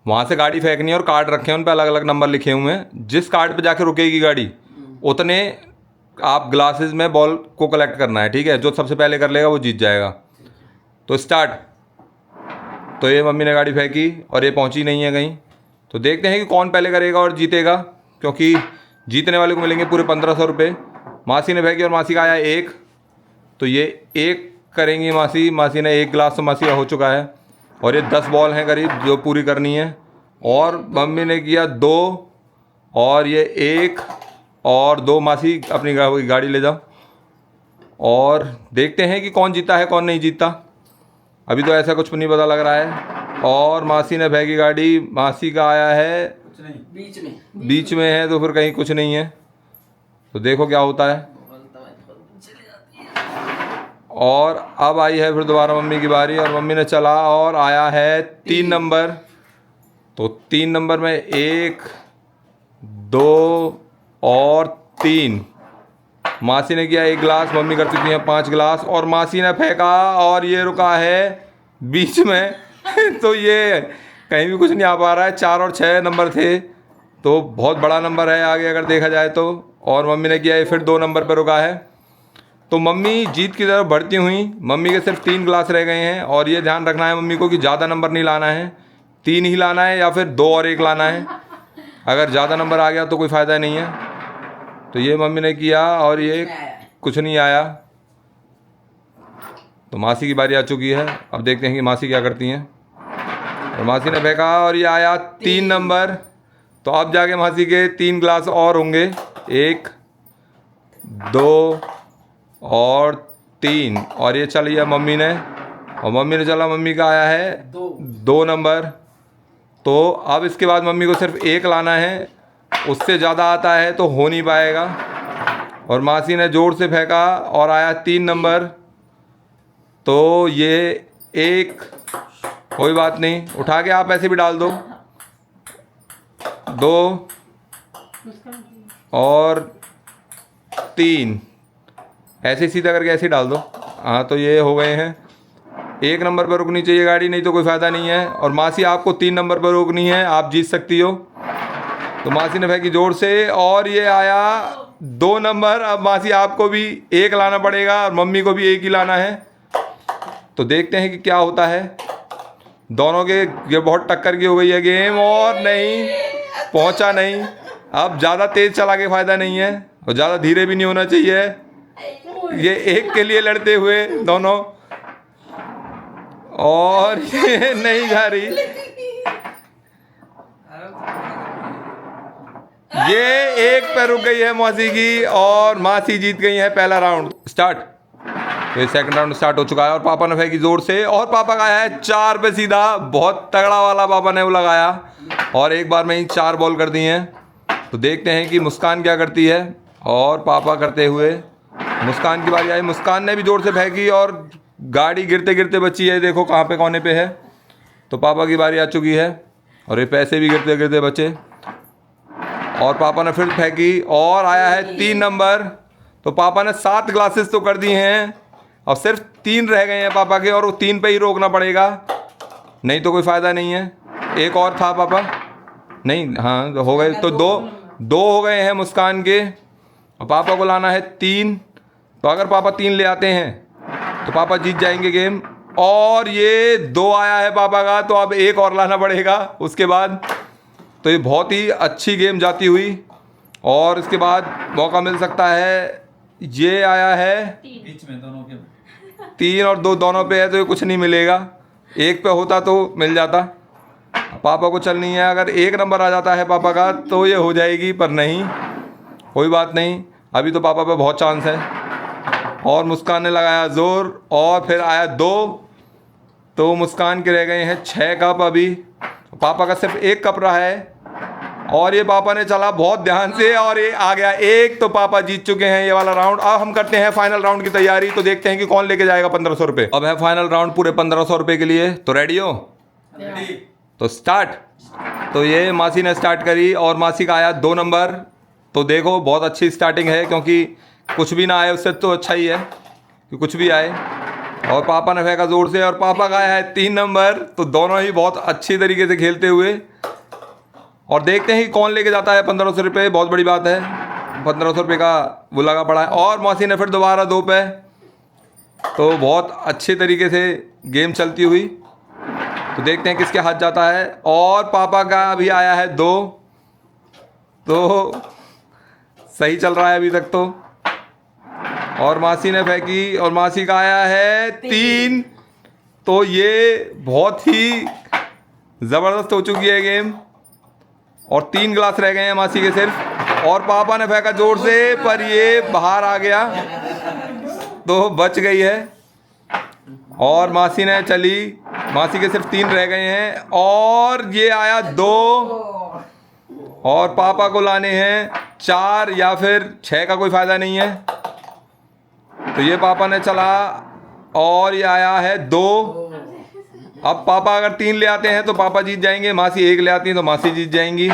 वहाँ से गाड़ी फेंकनी है और कार्ड रखे हैं उन पर अलग अलग नंबर लिखे हुए हैं। जिस कार्ड पे जाके रुकेगी गाड़ी उतने आप ग्लासेस में बॉल को कलेक्ट करना है, ठीक है। जो सबसे पहले कर लेगा वो जीत जाएगा। तो स्टार्ट। तो ये मम्मी ने गाड़ी फेंकी और ये पहुंची नहीं है कहीं। तो देखते हैं कि कौन पहले करेगा और जीतेगा, क्योंकि जीतने वाले को मिलेंगे पूरे 1500 रुपये। मासी ने फेंकी और मासी का आया एक। तो ये एक करेंगी मासी। मासी ने एक गिलास तो मासी का हो चुका है और ये 10 बॉल हैं करीब जो पूरी करनी है। और मम्मी ने किया 2 और ये 1 और 2। मासी अपनी गाड़ी ले जाओ और देखते हैं कि कौन जीता है कौन नहीं जीता। अभी तो ऐसा कुछ नहीं पता लग रहा है। और मासी ने फेंकी गाड़ी। मासी का आया है कुछ नहीं, बीच में है, तो फिर कहीं कुछ नहीं है। तो देखो क्या होता है। और अब आई है फिर दोबारा मम्मी की बारी और मम्मी ने चला और आया है 3 नंबर। तो 3 नंबर में 1 2 और 3। मासी ने किया 1 गिलास, मम्मी कर चुकी हैं 5 गिलास और मासी ने फेंका और ये रुका है बीच में। तो ये कहीं भी कुछ नहीं आ पा रहा है। 4 और 6 नंबर थे, तो बहुत बड़ा नंबर है आगे अगर देखा जाए तो। और मम्मी ने किया ये फिर 2 नंबर पर रुका है। तो मम्मी जीत की तरफ बढ़ती हुई, मम्मी के सिर्फ 3 गिलास रह गए हैं। और ये ध्यान रखना है मम्मी को कि ज़्यादा नंबर नहीं लाना है, 3 ही लाना है या फिर 2 और 1 लाना है। अगर ज़्यादा नंबर आ गया तो कोई फ़ायदा नहीं है। तो ये मम्मी ने किया और ये कुछ नहीं आया। तो मासी की बारी आ चुकी है। अब देखते हैं कि मासी क्या करती हैं। और मासी ने फेंका और ये आया 3 नंबर। तो अब जाके मासी के 3 गिलास और होंगे, 1 2 और 3। और ये चल लिया मम्मी ने और मम्मी ने चला, मम्मी का आया है 2 नंबर। तो अब इसके बाद मम्मी को सिर्फ 1 लाना है, उससे ज़्यादा आता है तो हो नहीं पाएगा। और मासी ने ज़ोर से फेंका और आया 3 नंबर। तो ये 1, कोई बात नहीं, उठा के आप ऐसे भी डाल दो, 2 और 3, ऐसे सीधा करके ऐसे डाल दो। हाँ, तो ये हो गए हैं। 1 नंबर पर रुकनी चाहिए गाड़ी, नहीं तो कोई फ़ायदा नहीं है। और मासी आपको 3 नंबर पर रोकनी है, आप जीत सकती हो। तो मासी ने फेंकी ज़ोर से और ये आया 2 नंबर। अब मासी आपको भी 1 लाना पड़ेगा और मम्मी को भी 1 ही लाना है। तो देखते हैं कि क्या होता है। दोनों के ये बहुत टक्कर की हो गई है गेम और नहीं पहुंचा नहीं। अब ज़्यादा तेज़ चला के फ़ायदा नहीं है और ज़्यादा धीरे भी नहीं होना चाहिए। ये 1 के लिए लड़ते हुए दोनों, और ये नहीं जा रही। ये 1 पे रुक गई है मासी की और मासी जीत गई है पहला राउंड। स्टार्ट। तो ये सेकंड राउंड स्टार्ट हो चुका है और पापा ने फेंकी जोर से और पापा का आया है 4 पे सीधा। बहुत तगड़ा वाला पापा ने वो लगाया और एक बार में ही 4 बॉल कर दी हैं। तो देखते हैं कि मुस्कान क्या करती है। और पापा करते हुए मुस्कान की बारी आई। मुस्कान ने भी जोर से फेंकी और गाड़ी गिरते गिरते बची है, देखो कहाँ पे कोने पे है। तो पापा की बारी आ चुकी है और ये पैसे भी गिरते गिरते बचे। और पापा ने फिर फेंकी और आया है 3 नंबर। तो पापा ने 7 ग्लासेस तो कर दी हैं और सिर्फ 3 रह गए हैं पापा के और वो 3 पे ही रोकना पड़ेगा, नहीं तो कोई फ़ायदा नहीं है। 1 और था पापा, नहीं, हाँ तो हो गए। तो 2 हो गए हैं मुस्कान के और पापा को लाना है 3। तो अगर पापा 3 ले आते हैं तो पापा जीत जाएंगे गेम। और ये 2 आया है पापा का, तो अब 1 और लाना पड़ेगा उसके बाद। तो ये बहुत ही अच्छी गेम जाती हुई और इसके बाद मौका मिल सकता है। ये आया है बीच में दोनों के 3 और 2 दोनों पे है, तो ये कुछ नहीं मिलेगा। 1 पे होता तो मिल जाता। पापा को चलनी है, अगर 1 नंबर आ जाता है पापा का तो ये हो जाएगी, पर नहीं, कोई बात नहीं, अभी तो पापा पे बहुत चांस है। और मुस्कान ने लगाया ज़ोर और फिर आया 2। तो मुस्कान के रह गए हैं 6 कप अभी। पापा का सिर्फ 1 कप रहा है और ये पापा ने चला बहुत ध्यान से और ये आ गया 1। तो पापा जीत चुके हैं ये वाला राउंड। अब हम करते हैं फाइनल राउंड की तैयारी। तो देखते हैं कि कौन लेके जाएगा 1500 रुपये। अब है फाइनल राउंड पूरे 1500 रुपये के लिए। तो रेडी हो? तो स्टार्ट। तो ये मासी ने स्टार्ट करी और मासी का आया 2 नंबर। तो देखो बहुत अच्छी स्टार्टिंग है, क्योंकि कुछ भी ना आए उससे तो अच्छा ही है कि कुछ भी आए। और पापा ने फेंका ज़ोर से और पापा का आया है 3 नंबर। तो दोनों ही बहुत अच्छी तरीके से खेलते हुए और देखते हैं कि कौन लेके जाता है 1500 रुपये। बहुत बड़ी बात है, 1500 रुपये का वो लगा पड़ा है। और मौसी ने फिर दोबारा 2 पे, तो बहुत अच्छे तरीके से गेम चलती हुई। तो देखते हैं किसके हाथ जाता है। और पापा का अभी आया है 2, तो सही चल रहा है अभी तक तो। और मासी ने फेंकी और मासी का आया है 3, तो ये बहुत ही ज़बरदस्त हो चुकी है गेम। और 3 गिलास रह गए हैं मासी के सिर्फ। और पापा ने फेंका जोर से, पर ये बाहर आ गया, तो बच गई है। और मासी ने चली, मासी के सिर्फ 3 रह गए हैं। और ये आया 2, और पापा को लाने हैं 4 या फिर 6 का कोई फ़ायदा नहीं है। तो ये पापा ने चला और ये आया है 2। अब पापा अगर 3 ले आते हैं तो पापा जीत जाएंगे, मासी 1 ले आती हैं तो मासी जीत जाएंगी।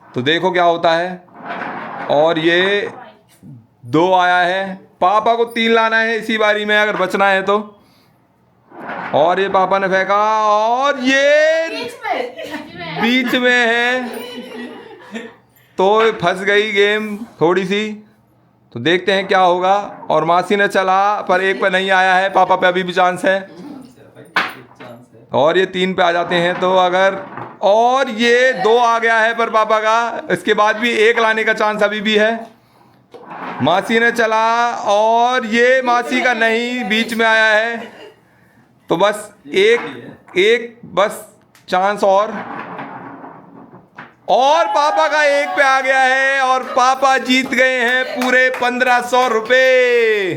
तो देखो क्या होता है। और ये 2 आया है, पापा को 3 लाना है इसी बारी में अगर बचना है तो। और ये पापा ने फेंका और ये बीच में है, तो फंस गई गेम थोड़ी सी। तो देखते हैं क्या होगा। और मासी ने चला, पर 1 पे नहीं आया है, पापा पे अभी भी चांस है। और ये 3 पे आ जाते हैं तो अगर, और ये 2 आ गया है पर पापा का, इसके बाद भी 1 लाने का चांस अभी भी है। मासी ने चला और ये मासी का नहीं, बीच में आया है। तो बस एक बस चांस और पापा का 1 पे आ गया है और पापा जीत गए हैं पूरे 1500 रुपये।